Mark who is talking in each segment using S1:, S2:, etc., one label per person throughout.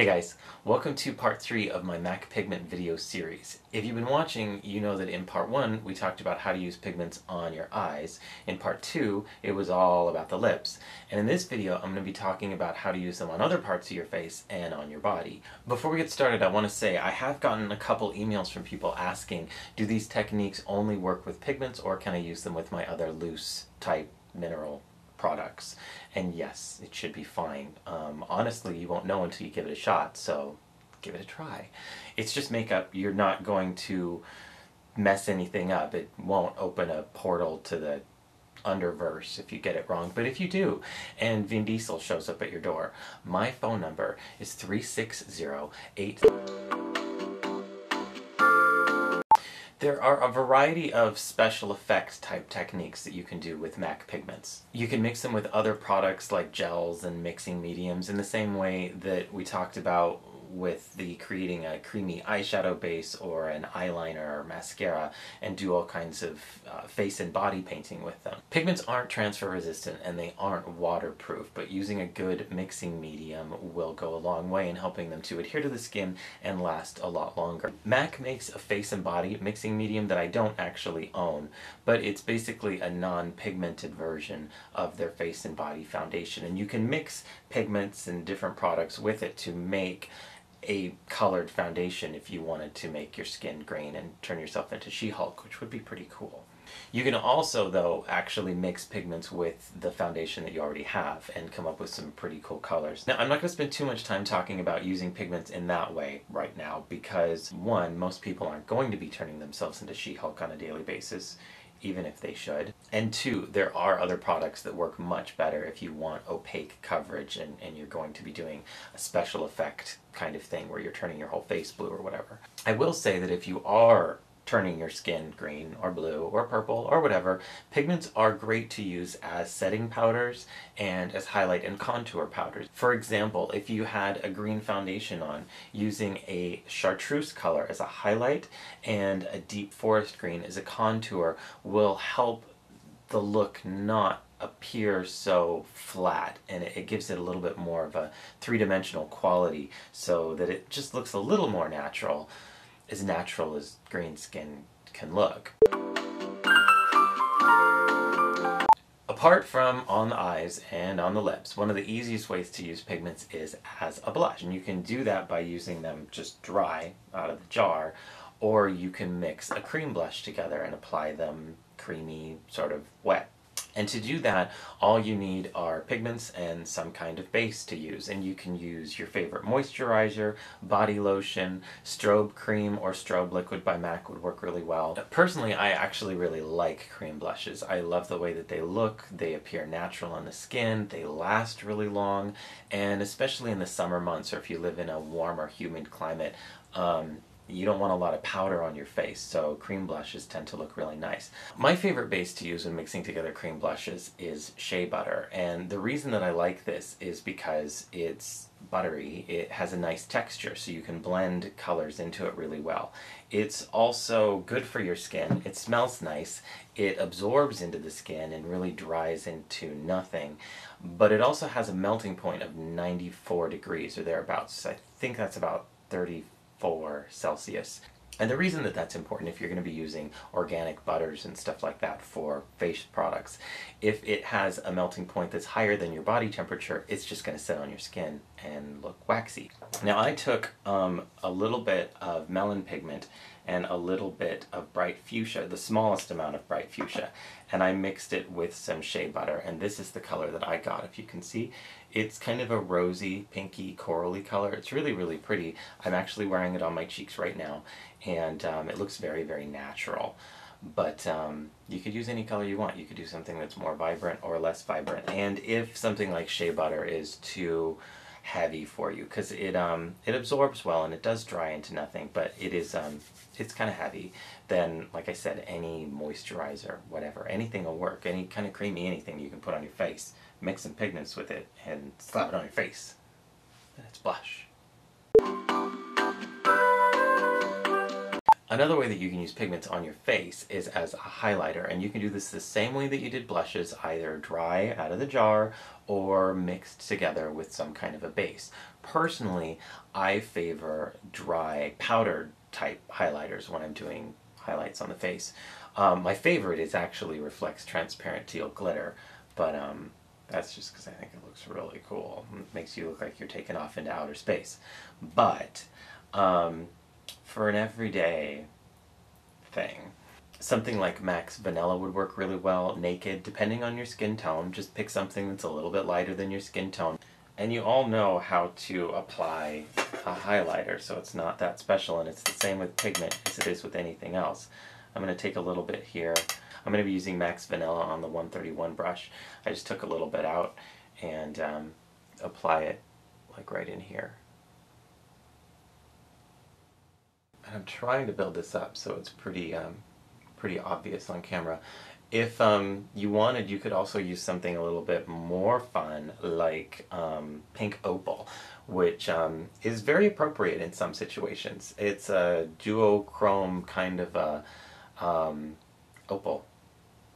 S1: Hey guys, welcome to part 3 of my MAC Pigment video series. If you've been watching, you know that in part 1 we talked about how to use pigments on your eyes. In part 2, it was all about the lips. And in this video, I'm going to be talking about how to use them on other parts of your face and on your body. Before we get started, I want to say I have gotten a couple emails from people asking, do these techniques only work with pigments or can I use them with my other loose type mineral products? And yes, it should be fine. Honestly, you won't know until you give it a shot, so give it a try. It's just makeup. You're not going to mess anything up. It won't open a portal to the underverse if you get it wrong, but if you do, and Vin Diesel shows up at your door, my phone number is 3608. There are a variety of special effect type techniques that you can do with MAC pigments. You can mix them with other products like gels and mixing mediums in the same way that we talked about with the creating a creamy eyeshadow base or an eyeliner or mascara, and do all kinds of face and body painting with them. Pigments aren't transfer resistant and they aren't waterproof, but using a good mixing medium will go a long way in helping them to adhere to the skin and last a lot longer. MAC makes a face and body mixing medium that I don't actually own, but it's basically a non-pigmented version of their face and body foundation, and you can mix pigments and different products with it to make a colored foundation if you wanted to make your skin green and turn yourself into She-Hulk, which would be pretty cool. You can also, though, actually mix pigments with the foundation that you already have and come up with some pretty cool colors. Now, I'm not going to spend too much time talking about using pigments in that way right now because, one, most people aren't going to be turning themselves into She-Hulk on a daily basis, even if they should. And two, there are other products that work much better if you want opaque coverage and you're going to be doing a special effect kind of thing where you're turning your whole face blue or whatever. I will say that if you are turning your skin green or blue or purple or whatever, pigments are great to use as setting powders and as highlight and contour powders. For example, if you had a green foundation on, using a chartreuse color as a highlight and a deep forest green as a contour will help the look not appear so flat, and it gives it a little bit more of a three-dimensional quality so that it just looks a little more natural as green skin can look. Apart from on the eyes and on the lips, one of the easiest ways to use pigments is as a blush, and you can do that by using them just dry out of the jar, or you can mix a cream blush together and apply them creamy, sort of wet. And to do that, all you need are pigments and some kind of base to use. And you can use your favorite moisturizer, body lotion, strobe cream, or strobe liquid by MAC would work really well. Personally, I actually really like cream blushes. I love the way that they look, they appear natural on the skin, they last really long, and especially in the summer months or if you live in a warm or humid climate, you don't want a lot of powder on your face, so cream blushes tend to look really nice. My favorite base to use when mixing together cream blushes is shea butter, and the reason that I like this is because it's buttery, it has a nice texture, so you can blend colors into it really well. It's also good for your skin, it smells nice, it absorbs into the skin and really dries into nothing, but it also has a melting point of 94 degrees or thereabouts. I think that's about 34 Celsius. And the reason that that's important if you're going to be using organic butters and stuff like that for face products, if it has a melting point that's higher than your body temperature, it's just going to sit on your skin and look waxy. Now I took a little bit of melon pigment and a little bit of bright fuchsia, the smallest amount of bright fuchsia, and I mixed it with some shea butter, and this is the color that I got. If you can see, it's kind of a rosy, pinky, corally color. It's really, really pretty. I'm actually wearing it on my cheeks right now, and it looks very, very natural. But you could use any color you want. You could do something that's more vibrant or less vibrant. And if something like shea butter is too heavy for you, because it absorbs well and it does dry into nothing, but it's kind of heavy, then like I said, any moisturizer, whatever, anything will work. Any kind of creamy anything you can put on your face, mix some pigments with it and slap it on your face, and it's blush. Another way that you can use pigments on your face is as a highlighter, and you can do this the same way that you did blushes, either dry out of the jar or mixed together with some kind of a base. Personally, I favor dry powdered type highlighters when I'm doing highlights on the face. My favorite is actually Reflects Transparent Teal Glitter, but that's just because I think it looks really cool. It makes you look like you're taken off into outer space. But for an everyday thing, something like MAC's Vanilla would work really well. Naked, depending on your skin tone, just pick something that's a little bit lighter than your skin tone. And you all know how to apply a highlighter, so it's not that special, and it's the same with pigment as it is with anything else. I'm going to take a little bit here. I'm going to be using MAC's Vanilla on the 131 brush. I just took a little bit out and apply it like right in here. And I'm trying to build this up so it's pretty obvious on camera. If you wanted, you could also use something a little bit more fun, like Pink Opal, which is very appropriate in some situations. It's a duochrome kind of a opal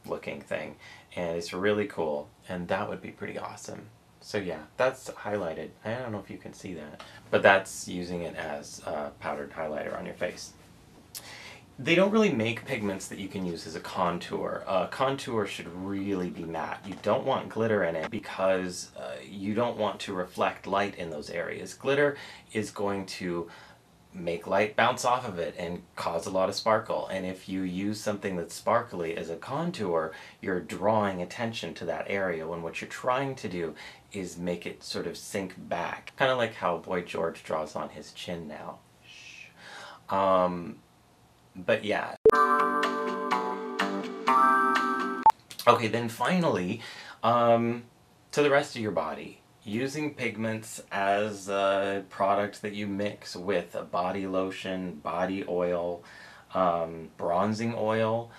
S1: looking thing, and it's really cool, and that would be pretty awesome. So yeah, that's highlighted. I don't know if you can see that, but that's using it as a powdered highlighter on your face. They don't really make pigments that you can use as a contour. Contour should really be matte. You don't want glitter in it because you don't want to reflect light in those areas. Glitter is going to make light bounce off of it and cause a lot of sparkle. And if you use something that's sparkly as a contour, you're drawing attention to that area when what you're trying to do is make it sort of sink back. Kind of like how Boy George draws on his chin now. Shh. But yeah. Okay, then finally, to the rest of your body. Using pigments as a product that you mix with a body lotion, body oil, bronzing oil,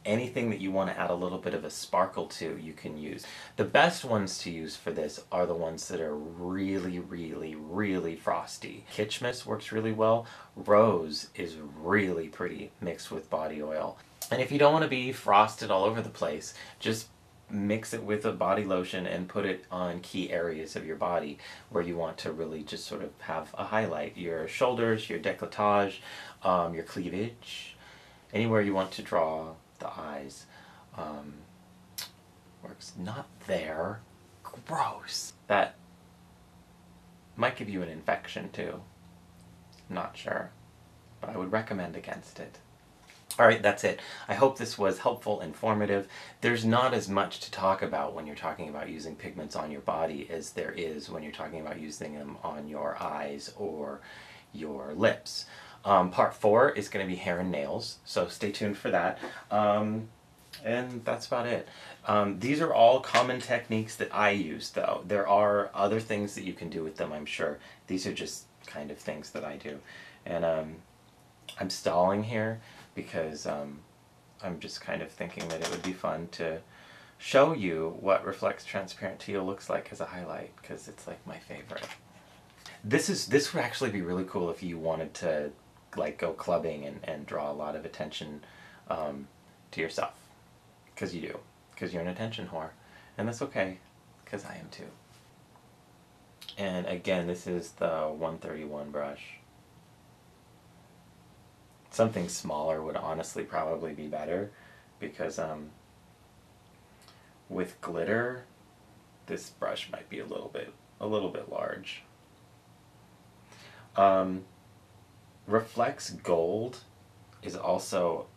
S1: anything that you want to add a little bit of a sparkle to, you can use. The best ones to use for this are the ones that are really, really, really frosty. Kitschmas works really well. Rose is really pretty mixed with body oil. And if you don't want to be frosted all over the place, just mix it with a body lotion and put it on key areas of your body where you want to really just sort of have a highlight. Your shoulders, your décolletage, your cleavage, anywhere you want to draw the eyes. Works. Not there. Gross. That might give you an infection too. Not sure, but I would recommend against it. Alright, that's it. I hope this was helpful, informative. There's not as much to talk about when you're talking about using pigments on your body as there is when you're talking about using them on your eyes or your lips. Part 4 is going to be hair and nails, so stay tuned for that. And that's about it. These are all common techniques that I use, though. There are other things that you can do with them, I'm sure. These are just kind of things that I do. And I'm stalling here because I'm just kind of thinking that it would be fun to show you what Reflects Transparent Teal looks like as a highlight, because it's like my favorite. This would actually be really cool if you wanted to like go clubbing and draw a lot of attention to yourself, because you do, because you're an attention whore, and that's okay, because I am too. And again, this is the 131 brush. Something smaller would honestly probably be better, because with glitter, this brush might be a little bit large. Reflects Gold is also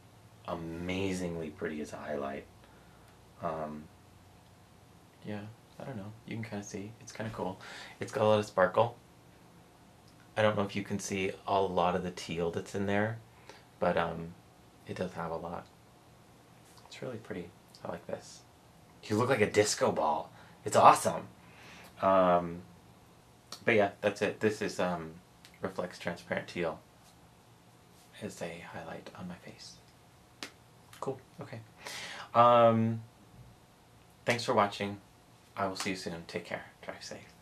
S1: amazingly pretty as a highlight. Yeah, I don't know. You can kind of see. It's kind of cool. It's got a lot of sparkle. I don't know if you can see a lot of the teal that's in there, but it does have a lot. It's really pretty. I like this. You look like a disco ball. It's awesome. But yeah, that's it. This is Reflects Transparent Teal as a highlight on my face. Cool. Okay. Thanks for watching. I will see you soon. Take care. Drive safe.